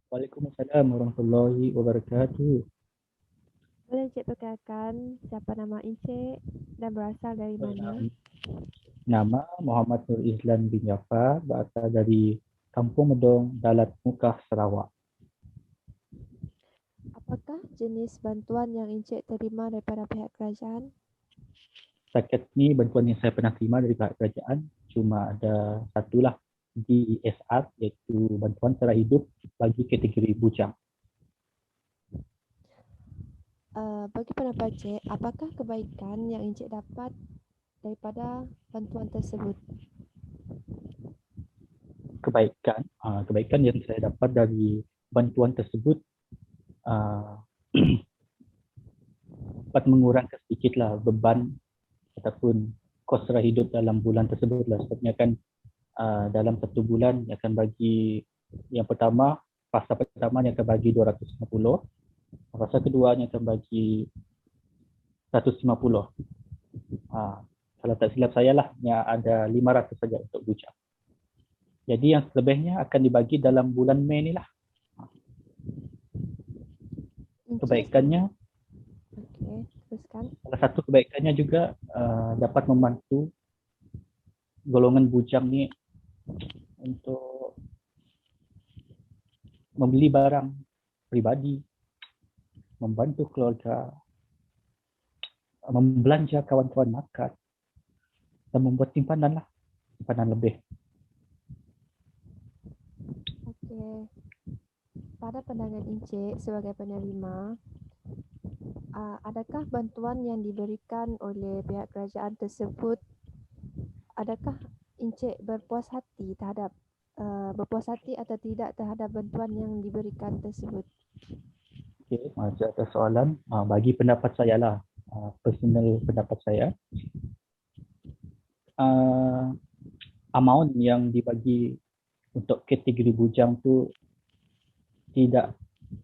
Waalaikumsalam warahmatullahi wabarakatuh. Boleh Encik perkenalkan siapa nama Encik dan berasal dari mana? Nama nama Muhammad Nur Izlan bin Jafar, berasal dari Kampung Medong, Dalat Mukah, Sarawak. Apakah jenis bantuan yang Encik terima daripada pihak kerajaan? Setakat ni bantuan yang saya pernah terima dari pihak kerajaan cuma ada satulah, DSR, iaitu bantuan sara hidup bagi kategori bujang. Bagi pendapat Encik, apakah kebaikan yang Encik dapat daripada bantuan tersebut? Kebaikan yang saya dapat dari bantuan tersebut ah, dapat mengurangkan sedikitlah beban ataupun kos sara hidup dalam bulan tersebut lah. Sebabnya kan dalam satu bulan dia akan bagi, yang pertama, fasa pertama dia akan bagi 250, fasa kedua dia akan bagi 150. Kalau tak silap saya lah, yang ada 500 saja untuk bujang. Jadi yang selebihnya akan dibagi dalam bulan Mei ni lah. Kebaikannya, Okey, teruskan. salah satu kebaikannya juga dapat membantu golongan bujang ni untuk membeli barang pribadi, membantu keluarga, membelanja kawan-kawan makan, dan membuat simpanan lah, simpanan lebih. Okey. Pada pandangan Encik sebagai penerima, adakah bantuan yang diberikan oleh pihak kerajaan tersebut, adakah Encik berpuas hati terhadap berpuas hati atau tidak terhadap bantuan yang diberikan tersebut? Okay, macam ada soalan, bagi pendapat saya lah, personal pendapat saya, amount yang dibagi untuk kategori bujang tu tidak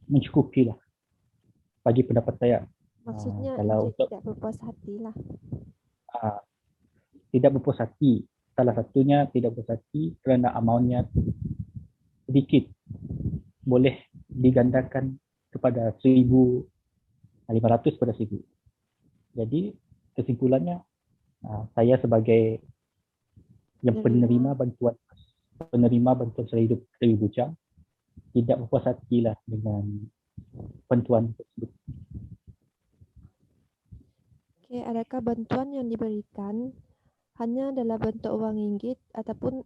mencukupi lah bagi pendapat saya. Maksudnya Kalau Encik untuk tidak berpuas hati lah. tidak berpuas hati, salah satunya tidak berpuas hati kerana amountnya sedikit, boleh digandakan kepada 1,500 pada 1,000. Jadi kesimpulannya, saya sebagai yang penerima bantuan sara hidup dari bujang tidak berpuas hati lah dengan bantuan tersebut. Okey, adakah bantuan yang diberikan hanya dalam bentuk wang ringgit ataupun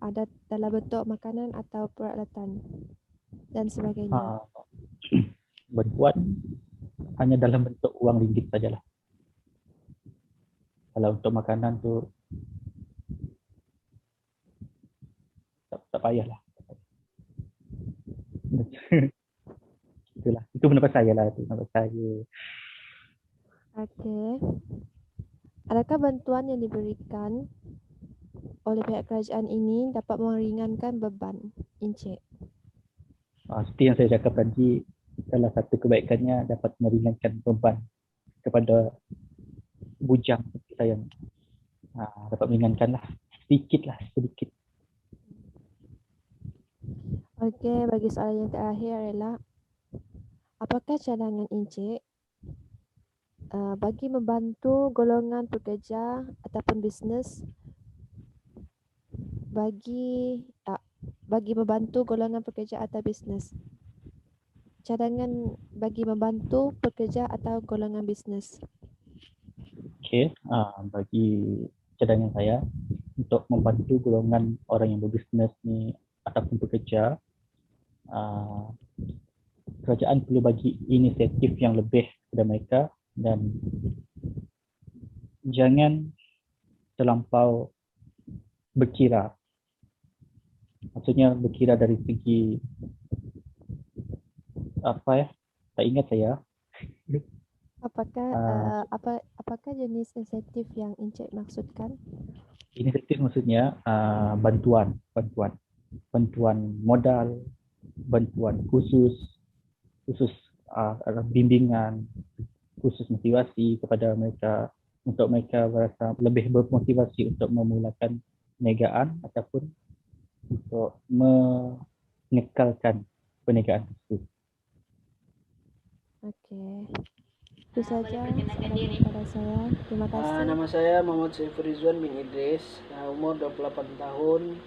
ada dalam bentuk makanan atau peralatan dan sebagainya? Bantuan hanya dalam bentuk wang ringgit sajalah. Kalau untuk makanan tu tak payahlah. Itulah, itu pendapat saya lah, itu pendapat saya. Okey. Adakah bantuan yang diberikan oleh pihak kerajaan ini dapat meringankan beban Encik? Seperti yang saya cakap tadi, salah satu kebaikannya dapat meringankan beban kepada bujang seperti saya. Dapat meringankan lah, sedikit. Okey, bagi soalan yang terakhir adalah apakah cadangan Encik bagi membantu golongan pekerja ataupun bisnes bagi membantu golongan pekerja atau bisnes? Cadangan bagi membantu pekerja atau golongan bisnes. Okey, bagi cadangan saya untuk membantu golongan orang yang berbisnes ni ataupun pekerja, kerajaan perlu bagi inisiatif yang lebih kepada mereka dan jangan terlampau berkira. Maksudnya berkira dari segi apa ya? Tak ingat saya. Apakah apakah jenis insentif yang Encik maksudkan? Inisiatif maksudnya bantuan modal, bantuan khusus bimbingan, khusus motivasi kepada mereka untuk mereka berasa lebih bermotivasi untuk memulakan perniagaan ataupun untuk mengekalkan perniagaan tersebut. Okey. Itu saja Boleh perkenalkan soalan diri. daripada saya. Terima kasih. Nama saya Muhammad Saiful Rizwan bin Idris, umur 28 tahun,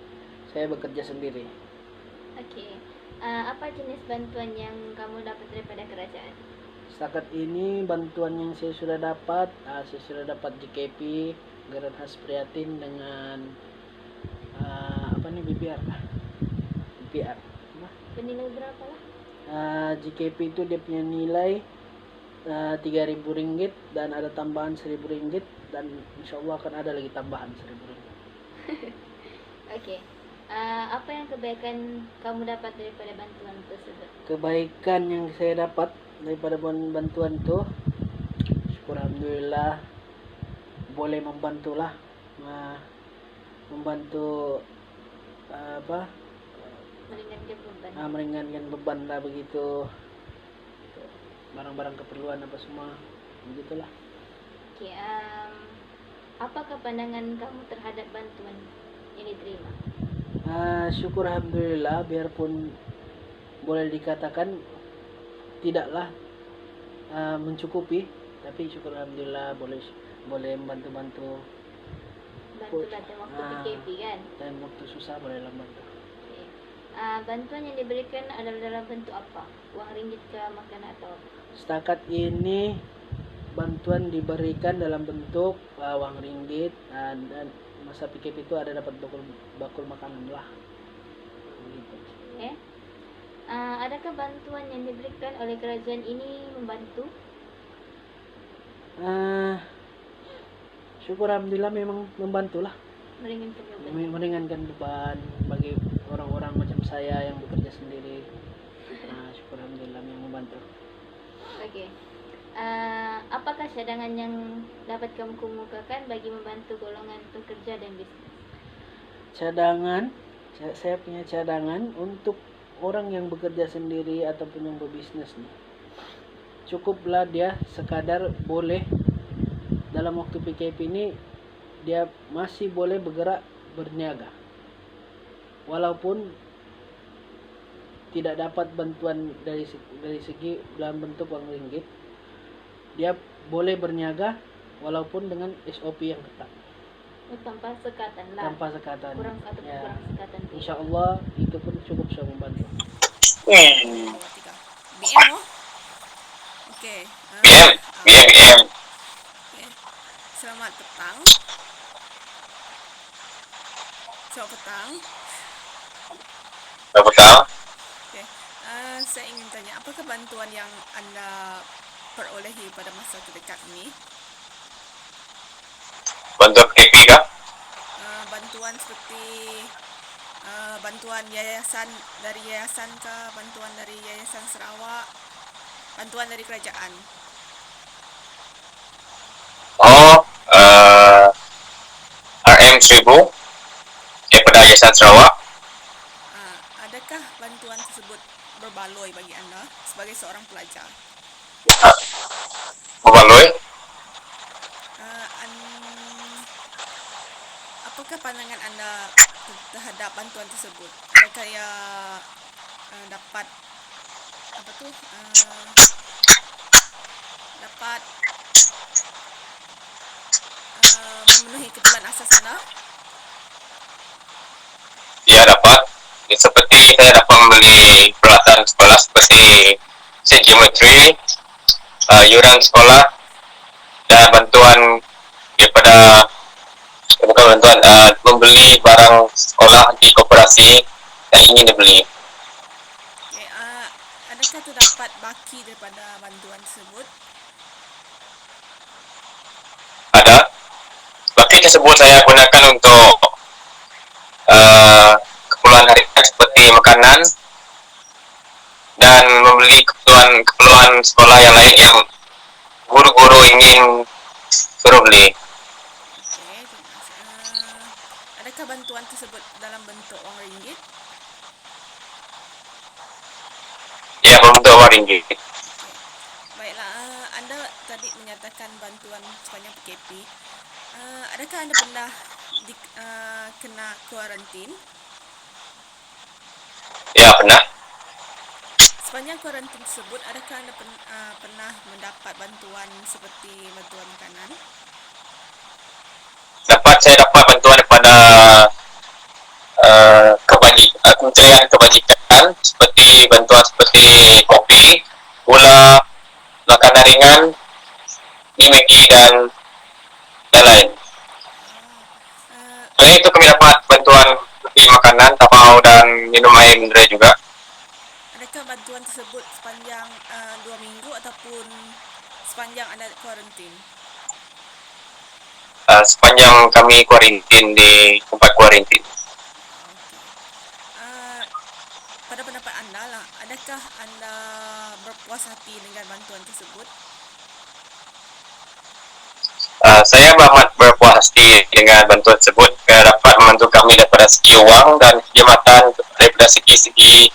saya bekerja sendiri. Okey. Apa jenis bantuan yang kamu dapat daripada kerajaan? Setakat ini bantuan yang saya sudah dapat JKP, Gerakan Khas Prihatin dengan BPR. Bernilai berapa lah? JKP itu dia punya nilai Rp3.000 dan ada tambahan Rp1.000 dan insyaallah akan ada lagi tambahan Rp1.000. Okey. Apa yang kebaikan kamu dapat daripada bantuan tersebut? Kebaikan yang saya dapat daripada bantuan itu, syukur alhamdulillah, boleh membantulah, membantu Meringankan beban. meringankan beban lah begitu, barang-barang keperluan apa semua begitulah. Okey. Apakah pandangan kamu terhadap bantuan yang diterima? Syukur alhamdulillah, biarpun boleh dikatakan tidaklah mencukupi, tapi syukur alhamdulillah boleh membantu-bantu Bantu-bantu waktu PKP kan? dan waktu susah bolehlah bantu. Okey. Bantuan yang diberikan adalah dalam bentuk apa? Wang ringgit ke, makanan atau apa? Setakat ini bantuan diberikan dalam bentuk wang ringgit, dan masa PKP itu ada dapat bakul makanan lah. Begitu. Okay. Adakah bantuan yang diberikan oleh kerajaan ini membantu? Syukur alhamdulillah memang membantulah, Meringankan beban. meringankan beban bagi orang-orang macam saya yang bekerja sendiri. Syukur alhamdulillah memang membantu. Okey. Apakah cadangan yang dapat kamu kemukakan bagi membantu golongan pekerja dan bisnes? Cadangan, saya punya cadangan untuk orang yang bekerja sendiri ataupun yang berbisnes nih. Cukuplah dia sekadar boleh dalam waktu PKP ini dia masih boleh bergerak berniaga. Walaupun tidak dapat bantuan dari segi dalam bentuk wang ringgit, dia boleh berniaga walaupun dengan SOP yang ketat. Tanpa sekatan lah. Tanpa sekatan. Kurang sekatan. InsyaAllah itu pun cukup bisa membantu. 2, 3. BM oh. Okey. BM. Okay. Selamat petang. Okey. Saya ingin tanya, apakah bantuan yang anda perolehi pada masa terdekat ini? Bantuan PKP kah? Bantuan seperti bantuan yayasan kah, bantuan dari Yayasan Sarawak, bantuan dari kerajaan. RM1000 daripada Yayasan Sarawak. Adakah bantuan tersebut berbaloi bagi anda sebagai seorang pelajar? Berbaloi? Apakah pandangan anda terhadap bantuan tersebut? Adakah ia dapat memenuhi keperluan asas anda? Ya, dapat. Seperti saya dapat membeli peralatan sekolah seperti set geometri, yuran sekolah, dan bantuan daripada membeli barang sekolah di koperasi yang ingin dibeli. Okay, adakah terdapat baki daripada bantuan tersebut? Ada. Baki tersebut saya gunakan untuk keperluan harian seperti makanan dan membeli keperluan sekolah yang lain yang guru-guru ingin suruh beli. Okay, adakah bantuan tersebut dalam bentuk wang ringgit? Ya, berbentuk wang ringgit. Okay. Baiklah, anda tadi menyatakan bantuan sepanjang PKP. Adakah anda pernah kena kuarantin? Ya, pernah. Sepanjang kuarantin tersebut, adakah anda pernah mendapat bantuan seperti bantuan makanan? Saya dapat bantuan daripada Kementerian Kebajikan seperti bantuan seperti kopi, gula, makanan ringan, mie Maggi dan lain. Selain itu kami dapat bantuan seperti makanan, tapau dan minum air mineral juga. Adakah bantuan tersebut sepanjang 2 minggu ataupun sepanjang anda kuarantin? Sepanjang kami kuarantin di tempat kuarantin. Pada pendapat anda lah, adakah anda berpuas hati dengan bantuan tersebut? Saya amat berpuas hati dengan bantuan tersebut kerana dapat membantu kami daripada segi wang dan kekhidmatan daripada segi-segi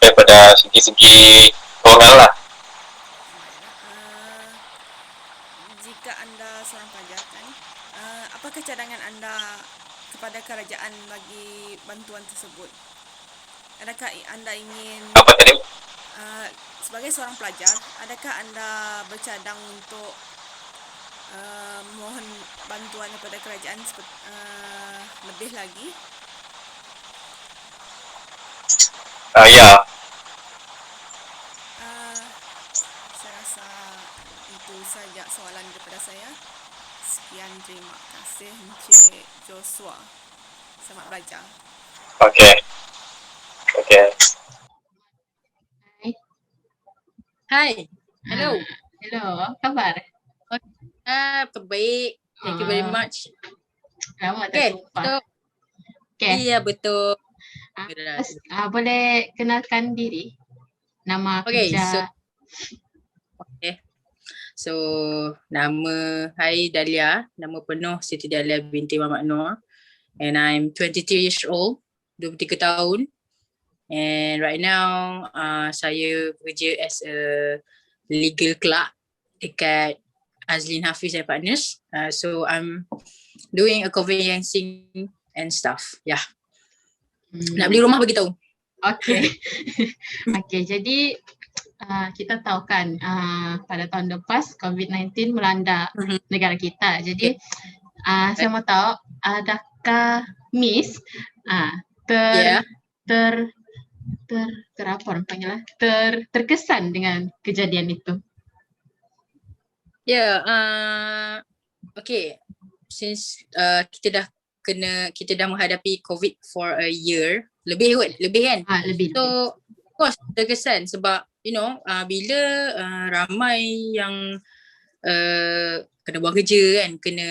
daripada segi-segi kewangan lah. Jika anda seorang pelajar kan, apakah cadangan anda kepada kerajaan bagi bantuan tersebut? Adakah anda ingin Apa tadi? sebagai seorang pelajar, adakah anda bercadang untuk mohon bantuan daripada kerajaan lebih lagi? Ya. Saya rasa itu saja soalan daripada saya. Sekian, terima kasih Encik Joshua. Selamat belajar. Okay. Hai. Hello. Hello, apa khabar? Baik. Thank you very much. Lama Okay. tak jumpa. So, Okay. iya betul. Boleh kenalkan diri? Nama Okay, kerja. So, hai Dahlia. Nama penuh Siti Dahlia binti Muhammad Noor. And I'm 23 years old. 23 tahun. And right now, saya bekerja as a legal clerk dekat Azlin Hafiz and Partners. So I'm doing a conveyancing and stuff. Yeah. Nak beli rumah bagi tahu. Okay. Okay, jadi kita tahu kan pada tahun lepas COVID-19 melanda negara kita. Jadi saya mau tahu, adakah Miss apa orang panggil lah, terkesan dengan kejadian itu? Okay. Since kita dah menghadapi COVID for a year, lebih kan? Lebih. So, of course terkesan sebab bila ramai yang kena buang kerja kan, kena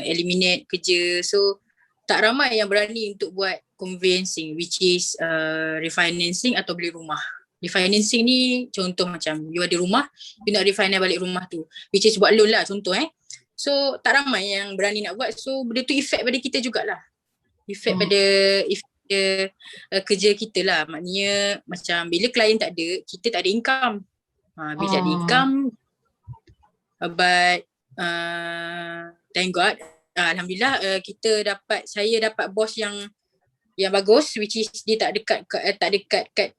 eliminate kerja, so tak ramai yang berani untuk buat conveyancing, which is refinancing atau beli rumah. Refinancing ni contoh macam you ada rumah, you nak refinance balik rumah tu, which is buat loan lah contoh So tak ramai yang berani nak buat, so benda tu effect pada kita jugalah. Effect pada kerja kita lah. Maknanya macam bila klien tak ada, kita tak ada income. Bila tak ada income, but thank God, alhamdulillah saya dapat bos yang bagus, which is dia tak dekat kat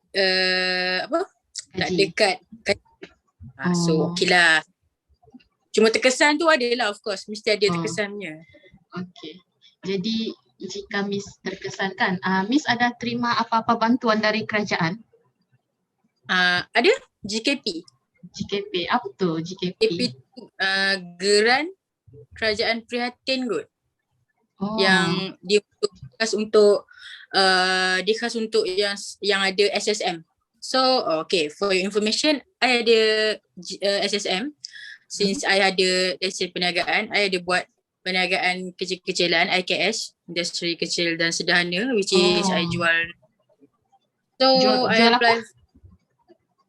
so okay lah. Cuma terkesan tu adalah, of course mesti ada terkesannya. Okay. Jadi jika Miss terkesan kan, Miss ada terima apa-apa bantuan dari kerajaan? Ada GKP. GKP, apa tu GKP? GKP Geran Kerajaan Prihatin kot. Yang dia khas untuk yang ada SSM. So okay, for your information, I ada SSM. Since I ada lesen perniagaan, I ada buat perniagaan kecil-kecilan, IKS, industri kecil dan sederhana, which is I jual. So I apply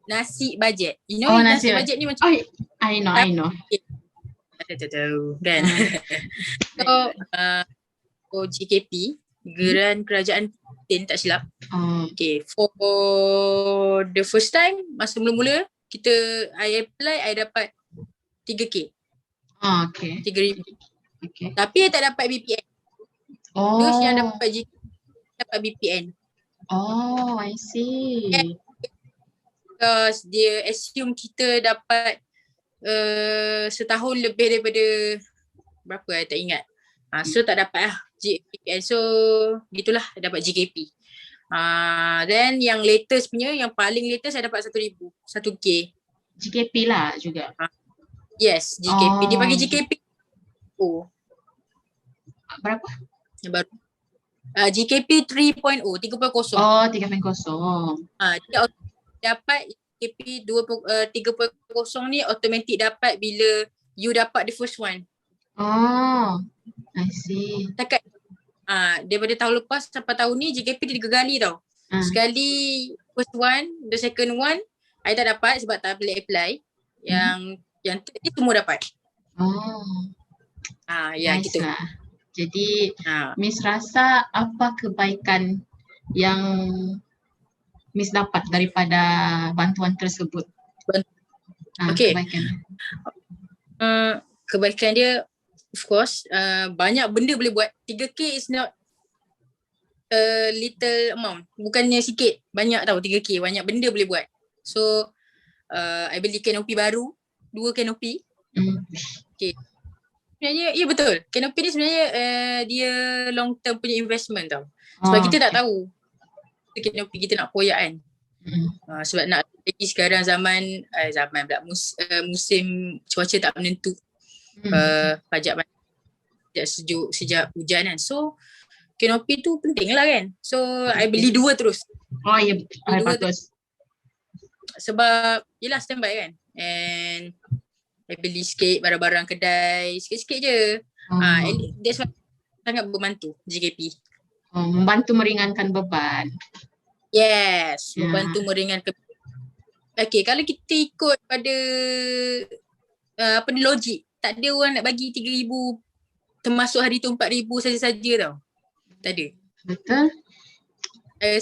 nasi bajet. You know nasi bajet ni macam I know. Tahu kan. So GKP, Geran Kerajaan Prihatin tak silap. Okay, for the first time, masa mula-mula I apply, I dapat 3K. Okay. 3,000. Okay. Tapi I tak dapat BPN. Those yang dapat BPN. Oh, I see. Because dia assume kita dapat setahun lebih daripada berapa tak ingat. So tak dapat lah GKP. So gitulah dapat GKP. Then yang latest punya, yang paling latest saya dapat 1,000, 1K. GKP lah juga. Yes, GKP. Dia bagi Oh. GKP. Berapa? Yang baru. GKP 3.0, 3.0. Oh, 3.0. Dia dapat GKP 3.0 ni automatic dapat bila you dapat the first one. Oh, I see. Takat daripada tahun lepas sampai tahun ni GKP dia 3 kali tau. Sekali first one, the second one I tak dapat sebab tak boleh apply. Yang third ni semua dapat. Oh. Ya Nice gitu. lah. Jadi Miss rasa apa kebaikan yang Miss dapat daripada bantuan tersebut? Okay. Kebaikan. Kebaikan dia of course banyak benda boleh buat. 3K is not a little amount. Bukannya sikit, banyak tau 3K. Banyak benda boleh buat. So I beli canopy baru, 2 canopy. Okay. Sebenarnya, ya betul. Canopy ni sebenarnya dia long term punya investment tau. Sebab kita tak tahu canopy kita nak koyak kan. Sebab nak lagi sekarang zaman pula musim cuaca tak menentu. Pajak sejuk, sejak hujan kan. So canopy tu penting lah kan. So I beli 2 terus. Oh ya, bagus. Sebab yelah standby kan. And I beli sikit barang-barang kedai, sikit-sikit je. That's why sangat membantu GKP. Membantu meringankan beban. Yes, membantu meringankan. Okay, kalau kita ikut pada logik, tak ada orang nak bagi 3,000 termasuk hari tu 4,000 saja-saja tau. Tak ada. Betul.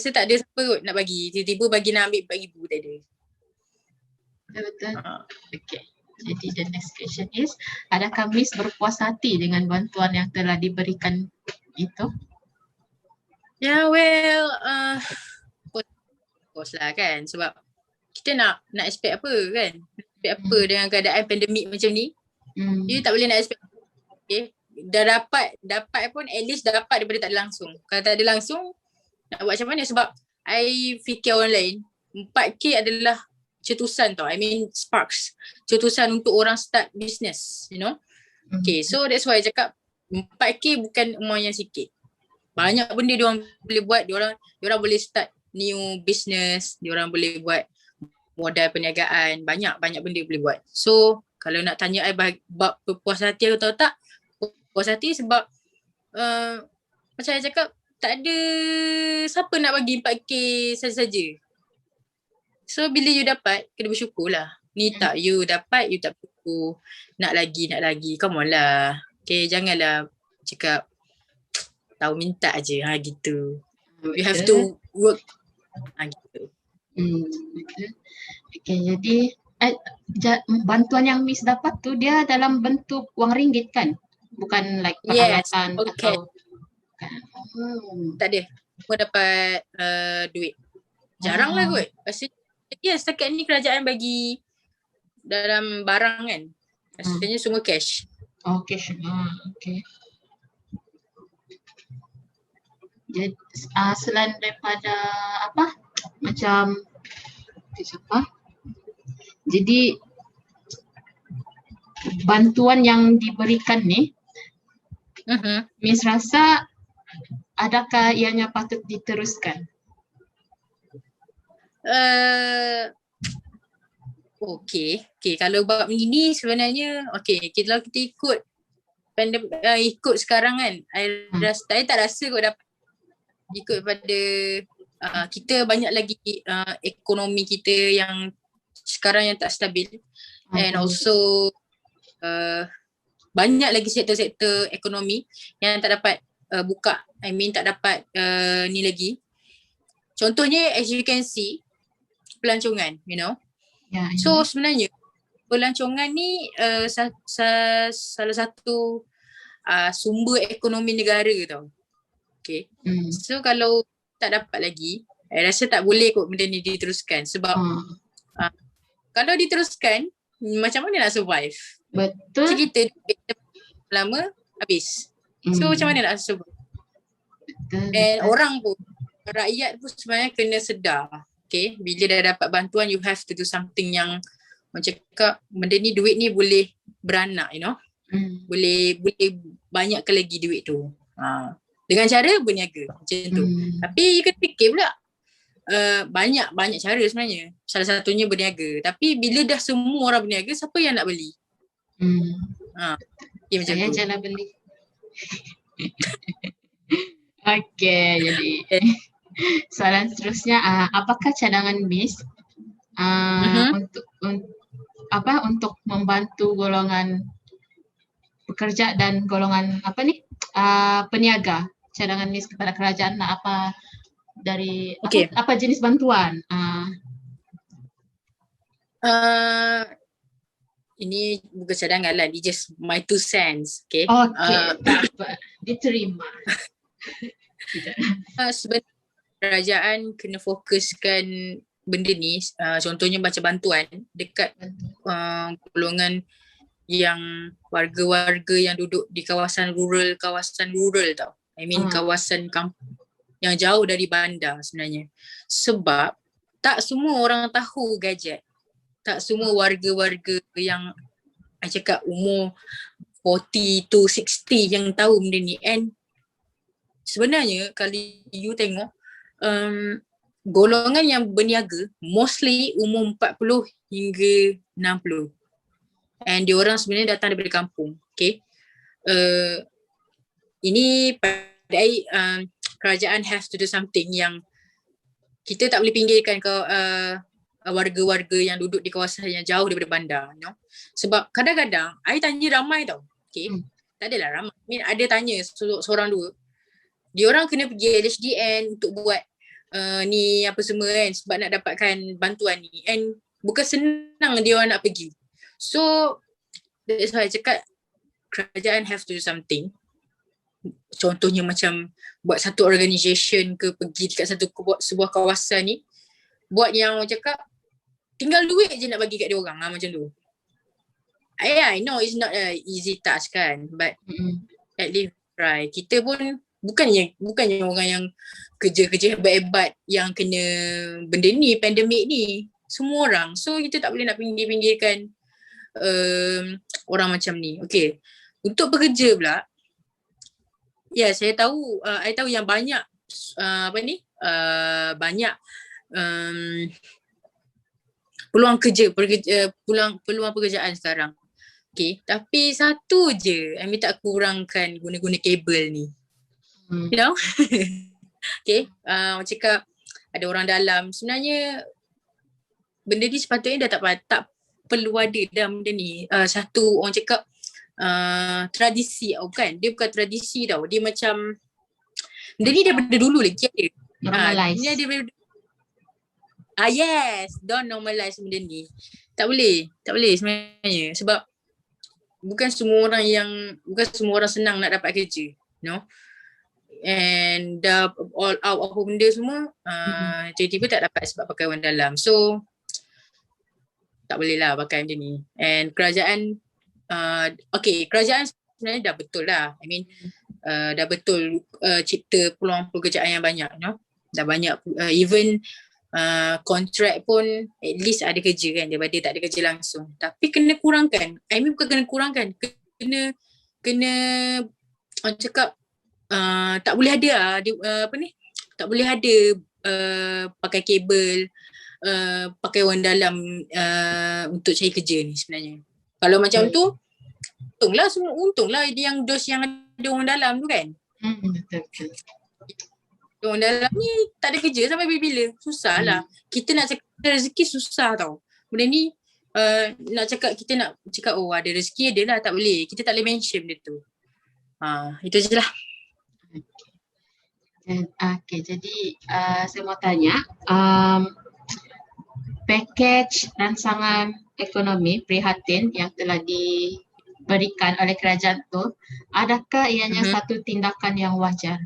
Saya tak ada siapa kot nak bagi. Tiba-tiba bagi nak ambil 4,000, tak ada. Betul. Okay. Jadi the next question is, adakah Miss berpuas hati dengan bantuan yang telah diberikan itu? Ya, well, of course lah kan. Sebab kita nak expect apa kan. Expect apa dengan keadaan pandemik macam ni. You tak boleh nak expect. Okay. Dah dapat pun at least dapat daripada tak ada langsung. Kalau tak ada langsung, nak buat macam mana? Sebab I fikir orang lain, 4K adalah cetusan tau. I mean sparks. Cetusan untuk orang start business, you know. Okay, so that's why I cakap 4K bukan amount yang sikit. Banyak benda diorang boleh buat. Diorang boleh start new business. Diorang boleh buat modal perniagaan. Banyak benda boleh buat. So kalau nak tanya I bab puas hati atau tak, puas hati sebab macam I cakap, tak ada siapa nak bagi 4K saja-saja. So bila you dapat, kena bersyukur lah. Ni tak you dapat, you tak bersyukur. Nak lagi. Come on lah. Okay, janganlah cakap tahu minta je. Gitu. You have to work. Gitu. Okay, jadi bantuan yang Miss dapat tu dia dalam bentuk wang ringgit kan? Bukan like peralatan atau tak ada. Semua dapat duit. Jarang lah kot. Yes, setakat ni kerajaan bagi dalam barang kan. Maksudnya semua cash. Oh, cash. Okay. Jadi selain daripada apa? Macam jadi bantuan yang diberikan ni, Miss rasa adakah ianya patut diteruskan? Okay, kalau bab ini sebenarnya kalau kita ikut ikut sekarang kan, I tak rasa kot dapat ikut pada kita banyak lagi ekonomi kita yang sekarang yang tak stabil. And also banyak lagi sektor-sektor ekonomi yang tak dapat buka. I mean tak dapat ni lagi. Contohnya as you can see, pelancongan, you know. So sebenarnya pelancongan ni salah satu sumber ekonomi negara tau. Okay. So kalau tak dapat lagi, I rasa tak boleh kot benda ni diteruskan sebab kalau diteruskan macam mana nak survive? Betul. So kita lama habis. So macam mana nak survive? And orang pun, rakyat pun sebenarnya kena sedar. Okay, bila dah dapat bantuan you have to do something yang macam cakap benda ni, duit ni boleh beranak, you know. Boleh banyakkan lagi duit tu. Dengan cara berniaga macam tu. Tapi you kena fikir pula banyak cara sebenarnya. Salah satunya berniaga. Tapi bila dah semua orang berniaga, siapa yang nak beli? Okay, macam Saya tu. je lah beli. Okay, jadi soalan seterusnya, apakah cadangan BIS untuk membantu golongan pekerja dan golongan peniaga? Cadangan BIS kepada kerajaan apa dari apa jenis bantuan? Ini bukan cadangan lah, ini just my 2 cents. Okay. Dapat diterima. Sebenarnya kerajaan kena fokuskan benda ni, contohnya baca bantuan dekat golongan yang warga-warga yang duduk di kawasan rural tau. I mean kawasan kampung yang jauh dari bandar sebenarnya. Sebab tak semua orang tahu gadget. Tak semua warga-warga yang I cakap umur 40 to 60 yang tahu benda ni. And sebenarnya kalau you tengok golongan yang berniaga mostly umur 40 hingga 60. And diorang sebenarnya datang daripada kampung. Okay. Ini pada kerajaan have to do something yang kita tak boleh pinggirkan warga-warga yang duduk di kawasan yang jauh daripada bandar, you know? Sebab kadang-kadang I tanya ramai tau. Okay. Tak adalah ramai. I mean, ada tanya seorang dua. Diorang kena pergi LHDN untuk buat ni apa semua kan, sebab nak dapatkan bantuan ni. And bukan senang diorang nak pergi. So that's why I cakap kerajaan have to do something. Contohnya macam buat satu organisation ke, pergi dekat sebuah kawasan ni, buat yang cakap tinggal duit je nak bagi kat dia orang macam tu. I know it's not a easy task kan, but at least try. Kita pun bukannya orang yang kerja hebat-hebat yang kena benda ni, pandemik ni, semua orang. So kita tak boleh nak pinggir-pinggirkan orang macam ni. Okay, untuk pekerja pula, ya saya tahu, I tahu yang banyak banyak peluang pekerjaan sekarang. Okay, tapi satu je I minta kurangkan guna-guna kabel ni. You know? Okay, cakap ada orang dalam, sebenarnya benda ni sepatutnya dah tak perlu ada dah benda ni. Satu orang cakap tradisi bukan, dia bukan tradisi tau, dia macam benda ni daripada dulu lagi ada. Normalize. Dia daripada yes, don't normalize benda ni. Tak boleh sebenarnya, sebab bukan semua orang senang nak dapat kerja, you know. And dah all out apa benda semua, tiba-tiba tak dapat sebab pakai orang dalam. So tak boleh lah pakai benda ni. And kerajaan kerajaan sebenarnya dah betul lah. I mean dah betul cipta peluang pekerjaan yang banyak, you know. Dah banyak even kontrak pun at least ada kerja kan, daripada tak ada kerja langsung. Tapi kena kurangkan. I mean bukan kena kurangkan, kena orang cakap tak boleh ada tak boleh ada pakai kabel, pakai orang dalam untuk cari kerja ni sebenarnya. Kalau macam tu untunglah yang dos yang ada orang dalam tu kan. Betul. Orang dalam ni tak ada kerja sampai bila-bila. Susah lah. Kita nak cakap rezeki susah tau. Benda ni nak cakap, kita nak cakap ada rezeki ada lah, tak boleh. Kita tak boleh mention benda tu. Itu je lah. Okay, jadi saya mau tanya, package rancangan ekonomi prihatin yang telah diberikan oleh kerajaan tu, adakah ianya satu tindakan yang wajar?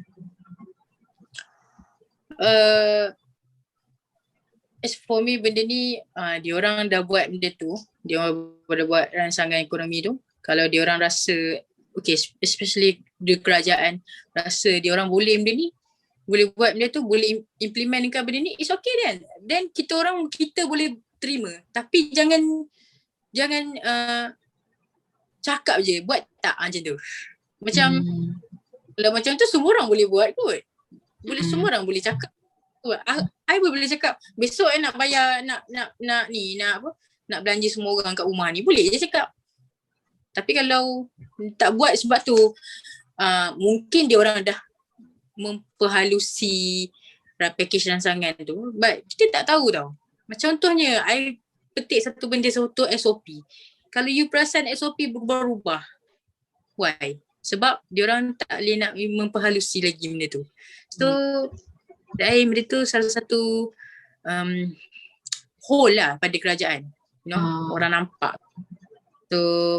as for me benda ni diorang dah buat benda tu, diorang dah buat rancangan ekonomi tu. Kalau diorang rasa okay, especially di kerajaan rasa diorang boleh benda ni, boleh buat benda tu, boleh implementkan benda ni, it's okay then kita boleh terima. Tapi jangan cakap je, buat tak macam tu. Macam kalau macam tu semua orang boleh buat kot. Semua orang boleh cakap. I pun boleh cakap besok nak bayar nak belanja semua orang kat rumah ni, boleh je cakap. Tapi kalau tak buat sebab tu mungkin dia orang dah memperhalusi package rancangan tu, but kita tak tahu tau. Macam contohnya I petik satu benda, satu SOP. Kalau you perasan SOP berubah-ubah, why? Sebab diorang tak boleh nak memperhalusi lagi benda tu. So benda tu salah satu hole lah pada kerajaan. You know, orang nampak. So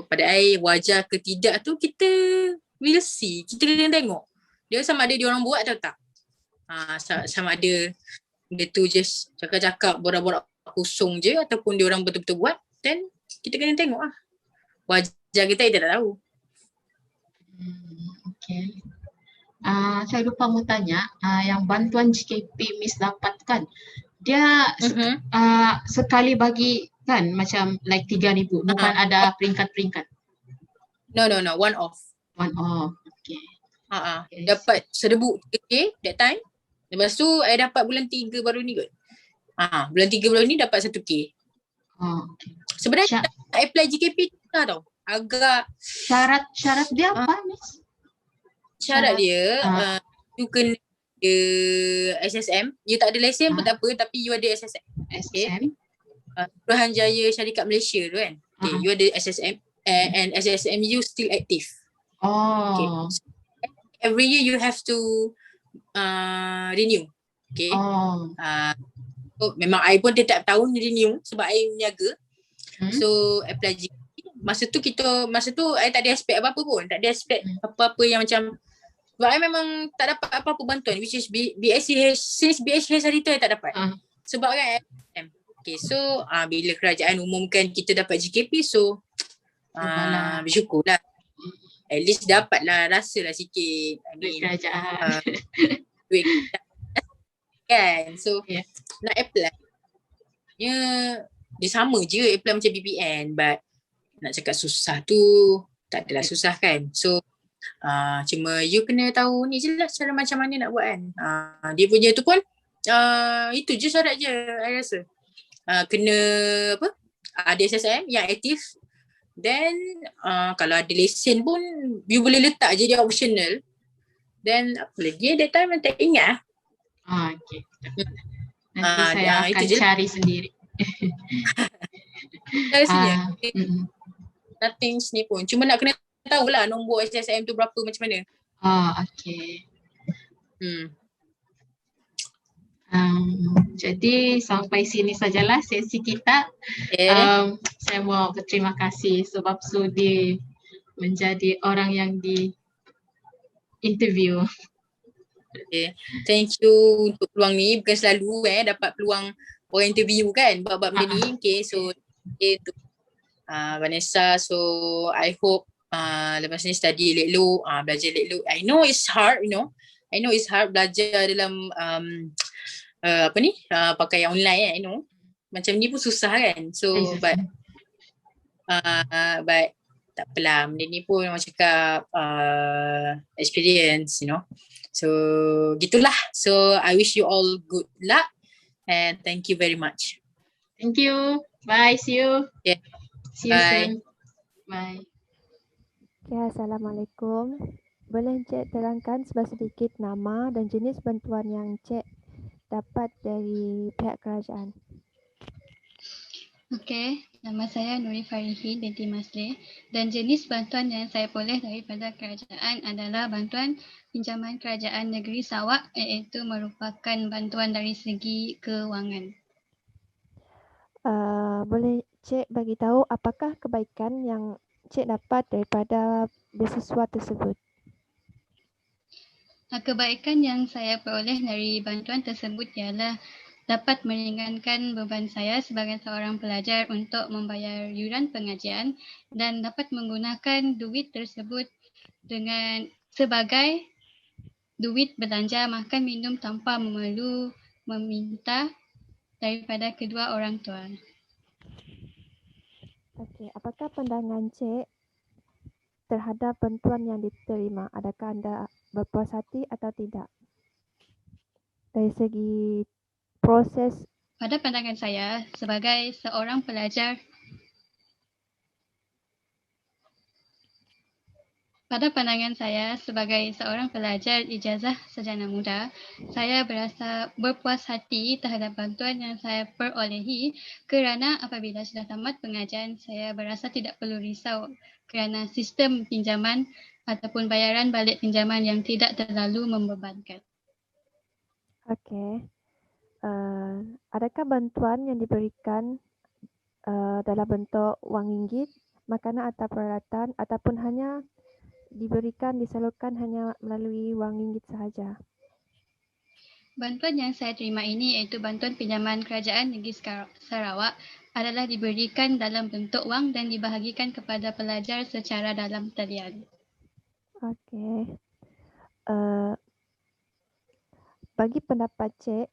pada I wajar ke tidak tu kita will see. Kita kena tengok. Dia sama ada diorang buat atau tak. Sama ada benda tu just cakap-cakap borak-borak kosong je ataupun diorang betul-betul buat, then kita kena tengok lah. Wajar kita tak tahu. Okay. Saya lupa mau tanya, yang bantuan JKP Miss dapatkan, dia sekali bagi kan macam like 3,000, bukan ada peringkat-peringkat? No, one off. One off, okay. Dapat 1,000 okay, that time. Lepas tu I dapat bulan 3 baru ni kot. Bulan 3 baru ni dapat 1K. Okay. Sebenarnya tak apply JKP tak tau. Agak syarat dia apa, Miss? Syarat dia you kena SSM. You tak ada lesen pun tak apa, tapi you ada SSM. SSM. Suruhanjaya Syarikat Malaysia tu kan. Okay, you ada SSM and SSM you still active. Okay. So, every year you have to renew. Okay. So, memang I pun tiap tahun renew sebab I niaga. So apply JKP. Masa tu I tak ada aspek apa-apa pun. Tak ada aspek apa-apa yang macam, sebab I memang tak dapat apa-apa bantuan, which is BSCH. Since BSCH hari tu I tak dapat. Sebab kan okay, so bila kerajaan umumkan kita dapat JKP, so bersyukurlah. At least dapatlah, rasalah sikit. Duit kerajaan. Duit kan. So nak apply dia sama je apply macam BPN, but nak cakap susah tu tak adalah susah kan. So cuma you kena tahu ni je lah cara macam mana nak buat kan. Dia punya tu pun itu je syarat je I rasa. Kena ada SSM yang aktif. Then kalau ada lesen pun you boleh letak je, dia optional. Then apa lagi that time I tak ingat. Okay. Nanti saya akan cari sendiri. Nothing ni pun. Cuma nak kena tahulah nombor SSM tu berapa, macam mana. Okay. Jadi sampai sini sajalah sesi kita. Saya mau berterima kasih sebab sudi menjadi orang yang di interview. Okay. Thank you untuk peluang ni. Bukan selalu dapat peluang orang interview kan buat benda ni. Okay, so untuk Vanessa, so I hope lepas ni study elok-elok, belajar elok-elok. I know it's hard, you know. I know it's hard belajar dalam pakai online I know. Macam ni pun susah kan. So but tak apalah, benda ni pun orang cakap experience, you know. So gitulah. So I wish you all good luck and thank you very much. Thank you. Bye. See you. Yeah. See you soon. Bye. Ya, Assalamualaikum. Boleh Encik terangkan sedikit nama dan jenis bantuan yang Encik dapat dari pihak kerajaan? Okey, nama saya Nuri Farihi binti Masleh dan jenis bantuan yang saya peroleh daripada kerajaan adalah bantuan pinjaman kerajaan negeri Sarawak, iaitu merupakan bantuan dari segi kewangan. Boleh Cik bagi tahu apakah kebaikan yang Cik dapat daripada beasiswa tersebut? Kebaikan yang saya peroleh dari bantuan tersebut ialah dapat meringankan beban saya sebagai seorang pelajar untuk membayar yuran pengajian dan dapat menggunakan duit tersebut sebagai duit belanja makan minum tanpa memerlu meminta daripada kedua orang tua. Okey, apakah pandangan Cik terhadap bantuan yang diterima? Adakah anda berpuas hati atau tidak? Dari segi proses. Pada pandangan saya sebagai seorang pelajar, ijazah sarjana muda, saya berasa berpuas hati terhadap bantuan yang saya perolehi kerana apabila sudah tamat pengajian, saya berasa tidak perlu risau kerana sistem pinjaman ataupun bayaran balik pinjaman yang tidak terlalu membebankan. Okey. Adakah bantuan yang diberikan dalam bentuk wang ringgit, makanan atau peralatan ataupun hanya disalurkan hanya melalui wang ringgit sahaja? Bantuan yang saya terima ini iaitu bantuan pinjaman Kerajaan Negeri Sarawak adalah diberikan dalam bentuk wang dan dibahagikan kepada pelajar secara dalam talian. Okey. Bagi pendapat Cik,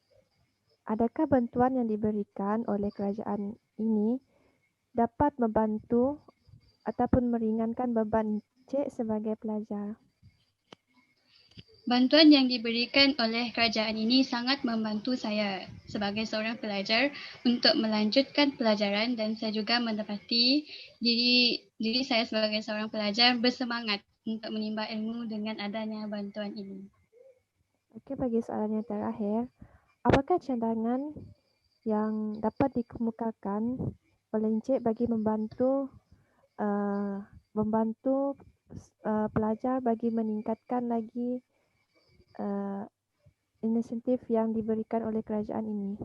adakah bantuan yang diberikan oleh kerajaan ini dapat membantu ataupun meringankan beban Cik sebagai pelajar? Bantuan yang diberikan oleh kerajaan ini sangat membantu saya sebagai seorang pelajar untuk melanjutkan pelajaran dan saya juga mendapati diri saya sebagai seorang pelajar bersemangat untuk menimba ilmu dengan adanya bantuan ini. Okey, bagi soalan yang terakhir, apakah cadangan yang dapat dikemukakan oleh Encik bagi membantu pelajar bagi meningkatkan lagi insentif yang diberikan oleh kerajaan ini?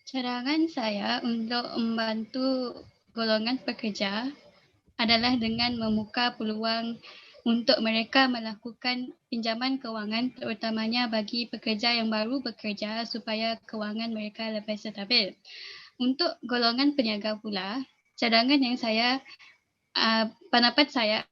Cadangan saya untuk membantu golongan pekerja adalah dengan membuka peluang untuk mereka melakukan pinjaman kewangan terutamanya bagi pekerja yang baru bekerja supaya kewangan mereka lebih stabil. Untuk golongan peniaga pula, cadangan yang pendapat saya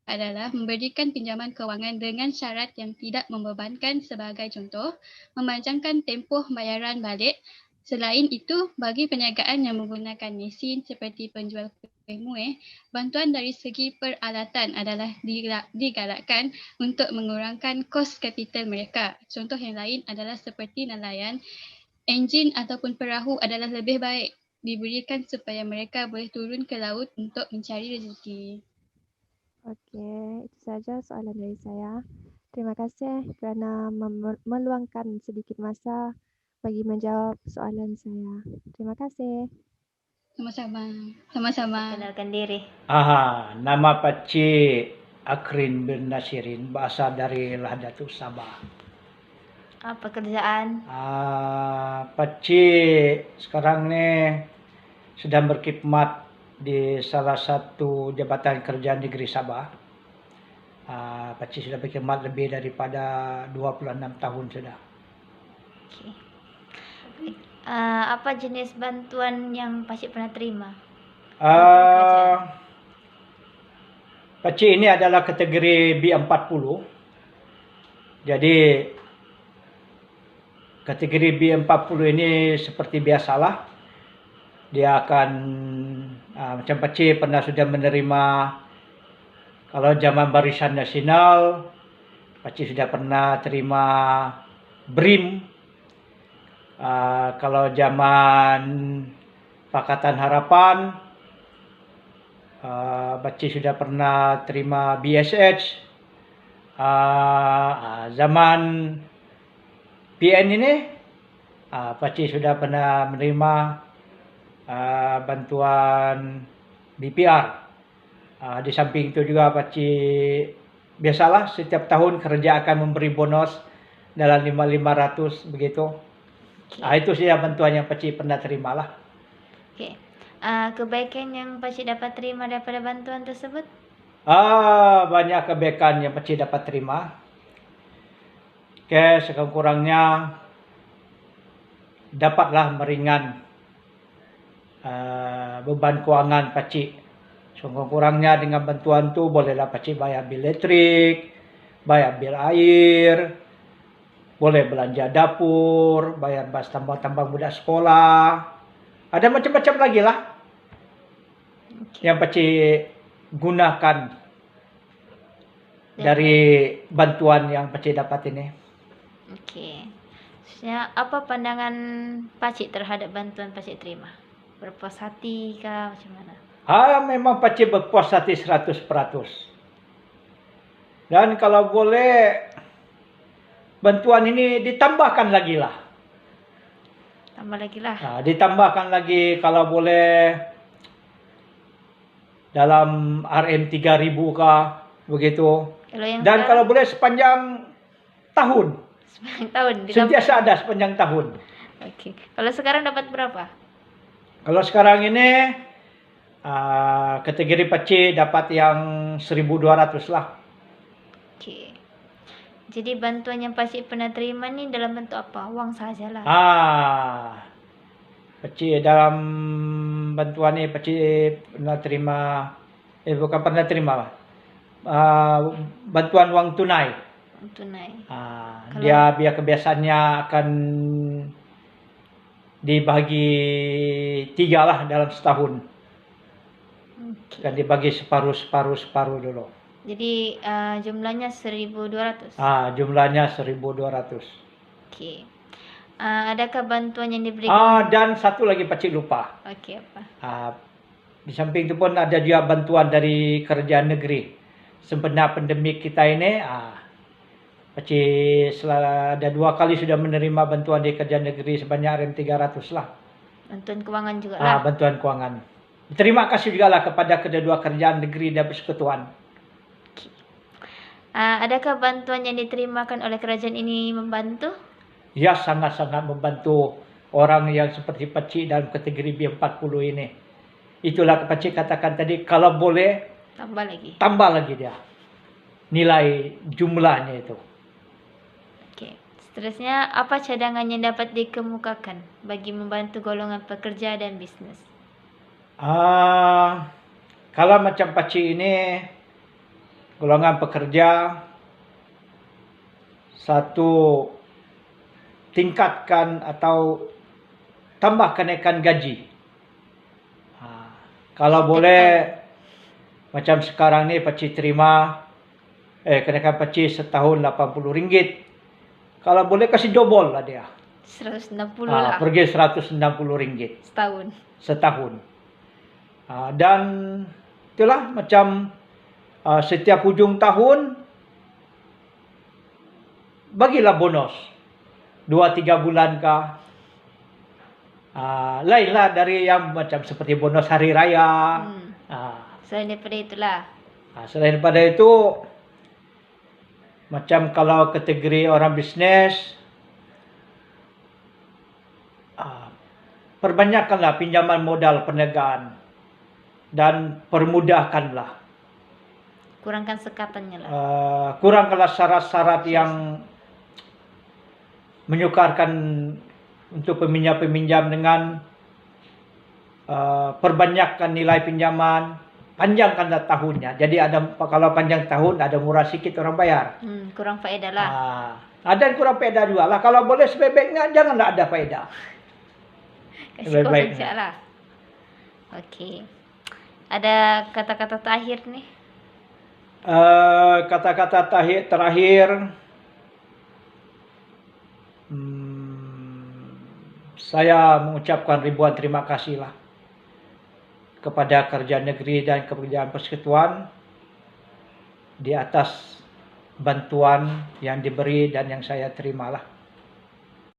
adalah memberikan pinjaman kewangan dengan syarat yang tidak membebankan sebagai contoh, memanjangkan tempoh bayaran balik. Selain itu, bagi perniagaan yang menggunakan mesin seperti penjual kuih-muih, bantuan dari segi peralatan adalah digalakkan untuk mengurangkan kos kapital mereka. Contoh yang lain adalah seperti nelayan, enjin ataupun perahu adalah lebih baik diberikan supaya mereka boleh turun ke laut untuk mencari rezeki. Okey, itu saja soalan dari saya. Terima kasih kerana meluangkan sedikit masa bagi menjawab soalan saya. Terima kasih. Sama-sama. Kenalkan diri. Nama Pakcik Akrin bin Nasirin, berasal dari Lahdatul Sabah. Apa kerjaan? Pakcik sekarang ni sedang berkhidmat di salah satu jabatan kerajaan negeri Sabah. Pakcik sudah berkhidmat lebih daripada 26 tahun sudah. Okay. Apa jenis bantuan yang Pakcik pernah terima? Pakcik ini adalah kategori B40. Jadi kategori B40 ini seperti biasalah. Dia akan macam Pakcik pernah sudah menerima, kalau zaman Barisan Nasional, Pakcik sudah pernah terima BRIM. Kalau zaman Pakatan Harapan, Pakcik sudah pernah terima BSH. Zaman PN ini, Pakcik sudah pernah menerima bantuan BPR. Di samping itu juga Pakcik, biasalah setiap tahun kerja akan memberi bonus dalam 500 begitu. Itu saja bantuan yang Pakcik pernah terima lah. Okay. Kebaikan yang Pakcik dapat terima daripada bantuan tersebut? Banyak kebaikan yang Pakcik dapat terima. Sekurang-kurangnya dapatlah meringan beban kewangan pakcik. Kurang-kurangnya dengan bantuan tu bolehlah pakcik bayar bil elektrik, bayar bil air, boleh belanja dapur, bayar bas tambang-tambang budak sekolah. Ada macam-macam lagi lah yang pakcik gunakan dari bantuan yang pakcik dapat ini. Okey. Maksudnya apa pandangan pakcik terhadap bantuan pakcik terima? Berpuas hati kah macam mana? Memang pakcik berpuas hati 100%. Dan kalau boleh bantuan ini ditambahkan lagi lah. Tambah lagi lah. Ditambahkan lagi kalau boleh dalam RM3.000 kah begitu. Dan kalau boleh sepanjang tahun. Sepanjang tahun. Sentiasa ada sepanjang tahun. Okey. Kalau sekarang dapat berapa? Kalau sekarang ini kategori pakcik dapat yang 1.200 lah. Okey. Jadi bantuan yang pakcik pernah terima ni dalam bentuk apa? Wang sahajalah. Pakcik dalam bantuan ni pakcik pernah terima, bukan pernah terima lah. Bantuan wang tunai. Wang tunai. Dia biar kebiasaannya akan dibagi 3 lah dalam setahun. Akan dibagi separuh dulu. Jadi jumlahnya 1.200. Jumlahnya 1.200. Okey. Adakah bantuan yang diberikan? Dan satu lagi pakcik lupa. Okey, apa? Di samping itu pun ada juga bantuan dari kerajaan negeri. Sempena pandemik kita ini, pakcik ada 2 kali sudah menerima bantuan dari kerajaan negeri sebanyak RM300 lah. Bantuan kewangan juga lah. Bantuan kewangan. Terima kasih juga lah kepada kedua-dua kerajaan negeri dan persekutuan. Adakah bantuan yang diterimakan oleh kerajaan ini membantu? Ya, sangat-sangat membantu orang yang seperti pakcik dalam kategori B40 ini. Itulah pakcik katakan tadi, kalau boleh tambah lagi dia nilai jumlahnya itu. Okey. Seterusnya, apa cadangan yang dapat dikemukakan bagi membantu golongan pekerja dan bisnes? Kalau macam pakcik ini, golongan pekerja, satu, tingkatkan atau tambah kenaikan gaji. Kalau boleh, macam sekarang ni pakcik terima, kenaikan pakcik setahun RM80. Kalau boleh kasih double lah dia. 160 lah. Pergi RM160. Setahun. Dan itulah macam setiap hujung tahun bagilah bonus 2-3 bulan kah. Lainlah dari yang macam seperti bonus hari raya. Selain daripada itulah. Selain daripada itu, macam kalau kategori orang bisnes, perbanyakkanlah pinjaman modal perniagaan dan permudahkanlah. Kurangkan sekatannya lah. Kurangkanlah syarat-syarat yang menyukarkan untuk peminjam-peminjam dengan perbanyakkan nilai pinjaman, panjangkanlah tahunnya. Jadi kalau panjang tahun ada murah sikit orang bayar. Kurang faedah lah. Ada kurang faedah juga lah. Kalau boleh sebaik-baiknya janganlah ada faedah. Kasih kau saja lah. Okey. Ada kata-kata terakhir nih? Kata-kata terakhir, saya mengucapkan ribuan terima kasih lah kepada kerajaan negeri dan kerajaan persekutuan di atas bantuan yang diberi dan yang saya terimalah.